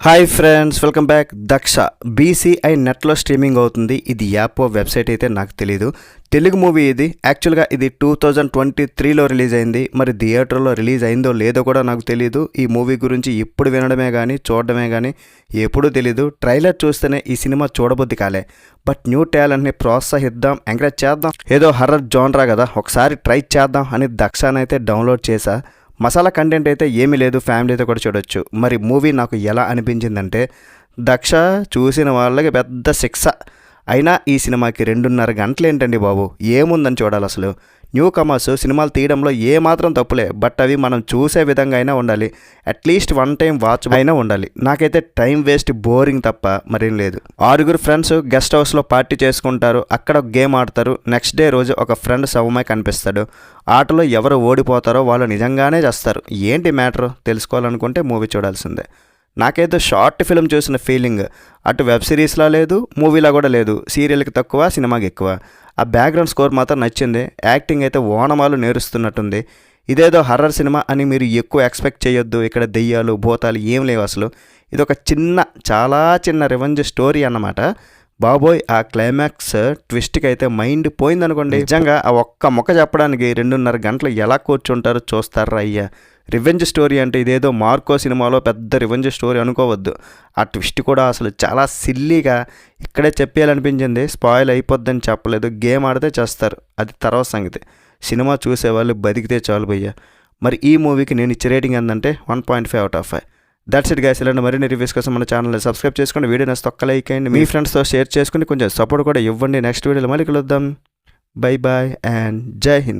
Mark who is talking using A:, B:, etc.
A: Hi friends, welcome back. Daksha BCI నెట్లో streaming అవుతుంది. ఇది యాప్ వెబ్సైట్ అయితే నాకు తెలీదు. తెలుగు మూవీ ఇది. యాక్చువల్గా ఇది 2023లో రిలీజ్ అయింది. మరి థియేటర్లో రిలీజ్ అయిందో లేదో కూడా నాకు తెలీదు. ఈ మూవీ గురించి ఇప్పుడు వినడమే కానీ చూడడమే కానీ ఎప్పుడూ తెలీదు. ట్రైలర్ చూస్తేనే ఈ సినిమా చూడబుద్ధి కాలే. బట్ న్యూ టాలెంట్ని ప్రోత్సహిద్దాం, ఎంకరేజ్ చేద్దాం. ఏదో హర్రర్ జోన్రా కదా, ఒకసారి ట్రై చేద్దాం అని దక్షనైతే డౌన్లోడ్ చేశా. మసాలా కంటెంట్ అయితే ఏమీ లేదు, ఫ్యామిలీతో కూడా చూడొచ్చు. మరి మూవీ నాకు ఎలా అనిపించిందంటే, దక్ష చూసిన వాళ్ళకి పెద్ద శిక్ష. అయినా ఈ సినిమాకి 2.5 గంటలు ఏంటండి బాబు, ఏముందని చూడాలి అసలు. న్యూ కమర్స్ సినిమాలు తీయడంలో ఏమాత్రం తప్పులే, బట్ అవి మనం చూసే విధంగా అయినా ఉండాలి. అట్లీస్ట్ 1 టైం వాచ్ అయినా ఉండాలి. నాకైతే టైం వేస్ట్, బోరింగ్ తప్ప మరేం లేదు. 6 ఫ్రెండ్స్ గెస్ట్ హౌస్లో పార్టీ చేసుకుంటారు. అక్కడ గేమ్ ఆడతారు. నెక్స్ట్ డే రోజు ఒక ఫ్రెండ్ శవమై కనిపిస్తాడు. ఆటలో ఎవరు ఓడిపోతారో వాళ్ళు నిజంగానే చేస్తారు. ఏంటి మ్యాటర్ తెలుసుకోవాలనుకుంటే మూవీ చూడాల్సిందే. నాకైతే షార్ట్ ఫిల్మ్ చూసిన ఫీలింగ్ అటు వెబ్ సిరీస్లా లేదు, మూవీలా కూడా లేదు. సీరియల్కి తక్కువ, సినిమాకి ఎక్కువ. ఆ బ్యాక్గ్రౌండ్ స్కోర్ మాత్రం నచ్చింది. యాక్టింగ్ అయితే ఓనమాలు నేరుస్తున్నట్టుంది. ఇదేదో హర్రర్ సినిమా అని మీరు ఎక్కువ ఎక్స్పెక్ట్ చేయొద్దు. ఇక్కడ దెయ్యాలు, భూతాలు ఏం లేవు అసలు. ఇది ఒక చాలా చిన్న రివెంజ్ స్టోరీ అన్నమాట. బాబోయ్, ఆ క్లైమాక్స్ ట్విస్ట్కి అయితే మైండ్ పోయిందనుకోండి. నిజంగా ఆ ఒక్క మొక్క చెప్పడానికి 2.5 గంటలు ఎలా కూర్చుంటారో చూస్తారా అయ్యా. రివెంజ్ స్టోరీ అంటే ఇదేదో మార్కో సినిమాలో పెద్ద రివెంజ్ స్టోరీ అనుకోవద్దు. ఆ ట్విస్ట్ కూడా అసలు చాలా సిల్లీగా ఇక్కడే చెప్పేయాలనిపించింది. స్పాయిల్ అయిపోద్దని చెప్పలేదు. గేమ్ ఆడితే చేస్తారు, అది తర్వాత సంగతి. సినిమా చూసేవాళ్ళు బతికితే చాలు భయ్యా. మరి ఈ మూవీకి నేను ఇచ్చే రేటింగ్ ఏంటంటే 1.5/5. That's it guys. ఇలాంటి మరిన్ని రివ్యూస్ కోసం మన ఛానల్ని సబ్స్క్రైబ్ చేసుకుని, వీడియో నచ్చితే ఒక్క లైక్ అయ్యండి. మీ ఫ్రెండ్స్తో షేర్ చేసుకుని కొంచెం సపోర్ట్ కూడా ఇవ్వండి. నెక్స్ట్ వీడియోలో మళ్ళీ కలుద్దాం. బై బాయ్ అండ్ జై హింద్.